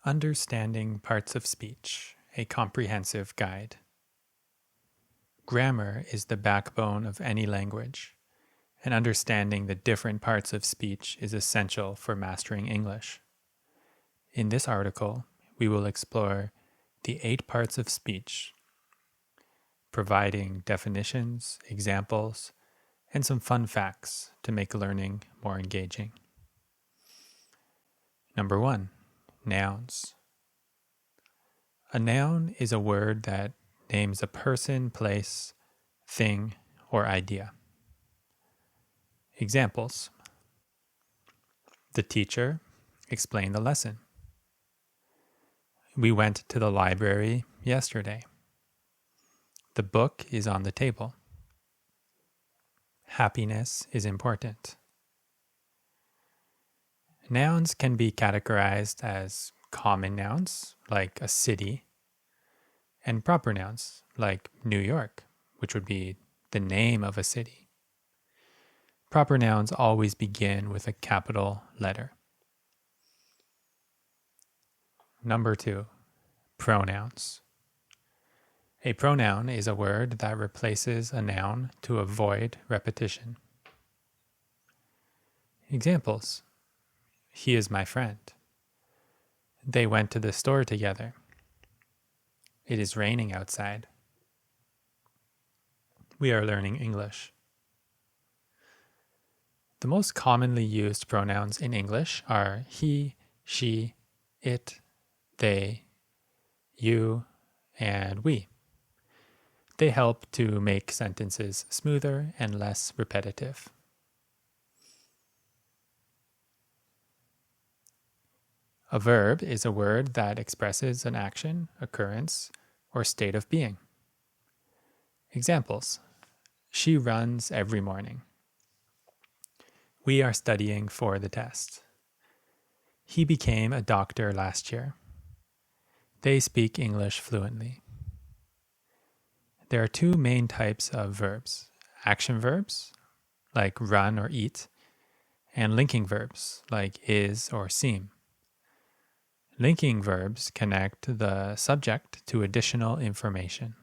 Understanding Parts of Speech, a comprehensive guide. Grammar is the backbone of any language, and understanding the different parts of speech is essential for mastering English. In this article, we will explore the 8 parts of speech, providing definitions, examples, and some fun facts to make learning more engaging. Number 1. Nouns. A noun is a word that names a person, place, thing, or idea. Examples. The teacher explained the lesson. We went to the library yesterday. The book is on the table. Happiness is important. Nouns can be categorized as common nouns, like a city, and proper nouns, like New York, which would be the name of a city. Proper nouns always begin with a capital letter. Number 2, pronouns. A pronoun is a word that replaces a noun to avoid repetition. Examples. He is my friend. They went to the store together. It is raining outside. We are learning English. The most commonly used pronouns in English are he, she, it, they, you, and we. They help to make sentences smoother and less repetitive. A verb is a word that expresses an action, occurrence, or state of being. Examples. She runs every morning. We are studying for the test. He became a doctor last year. They speak English fluently. There are 2 main types of verbs: action verbs, like run or eat, and linking verbs, like is or seem. Linking verbs connect the subject to additional information.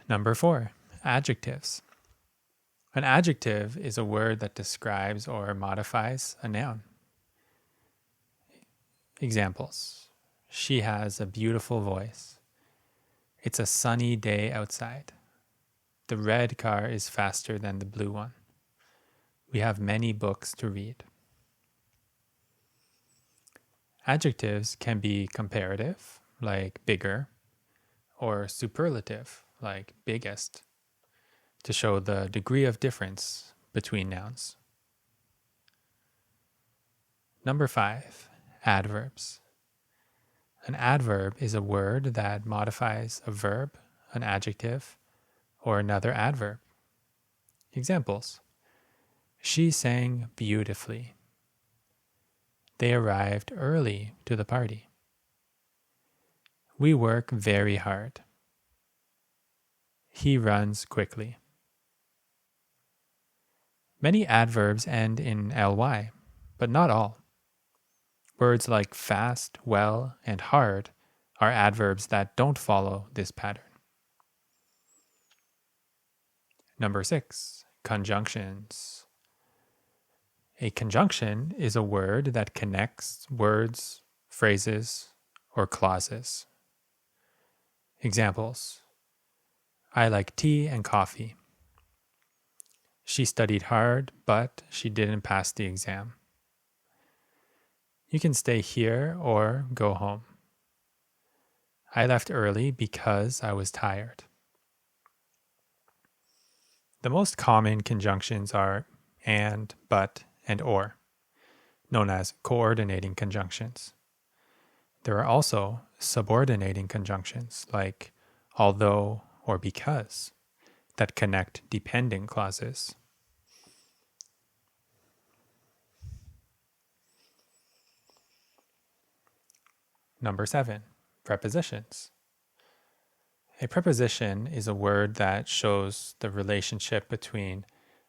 Number 4, adjectives. An adjective is a word that describes or modifies a noun. Examples. She has a beautiful voice. It's a sunny day outside. The red car is faster than the blue one. We have many books to read. Adjectives can be comparative, like bigger, or superlative, like biggest, to show the degree of difference between nouns. Number 5, adverbs. An adverb is a word that modifies a verb, an adjective, or another adverb. Examples. She sang beautifully. They arrived early to the party. We work very hard. He runs quickly. Many adverbs end in ly, but not all. Words like fast, well, and hard are adverbs that don't follow this pattern. Number 6, conjunctions. A conjunction is a word that connects words, phrases, or clauses. Examples. I like tea and coffee. She studied hard, but she didn't pass the exam. You can stay here or go home. I left early because I was tired. The most common conjunctions are and, but, and or, known as coordinating conjunctions. There are also subordinating conjunctions like although or because that connect depending clauses. Number 7, prepositions. A preposition is a word that shows the relationship between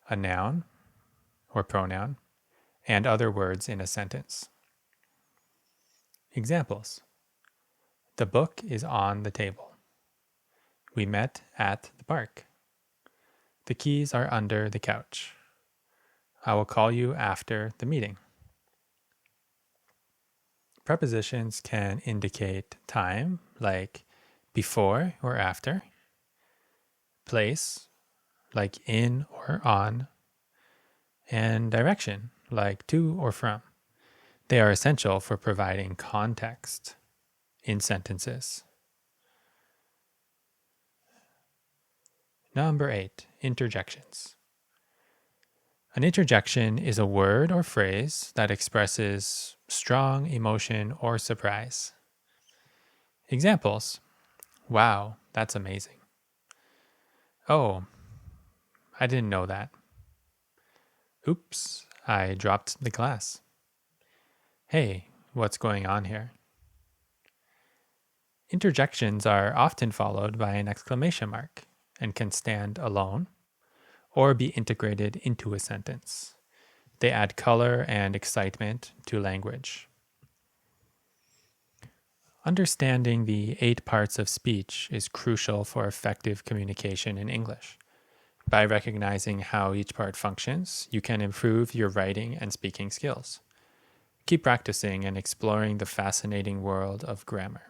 a noun or pronoun and other words in a sentence. Examples. The book is on the table. We met at the park. The keys are under the couch. I will call you after the meeting. Prepositions can indicate time, like before or after, place, like in or on, and direction, like to or from. They are essential for providing context in sentences. Number 8, interjections. An interjection is a word or phrase that expresses strong emotion or surprise. Examples. Wow, that's amazing. Oh, I didn't know that. Oops, I dropped the glass. Hey, what's going on here? Interjections are often followed by an exclamation mark and can stand alone or be integrated into a sentence. They add color and excitement to language. Understanding the 8 parts of speech is crucial for effective communication in English. By recognizing how each part functions, you can improve your writing and speaking skills. Keep practicing and exploring the fascinating world of grammar.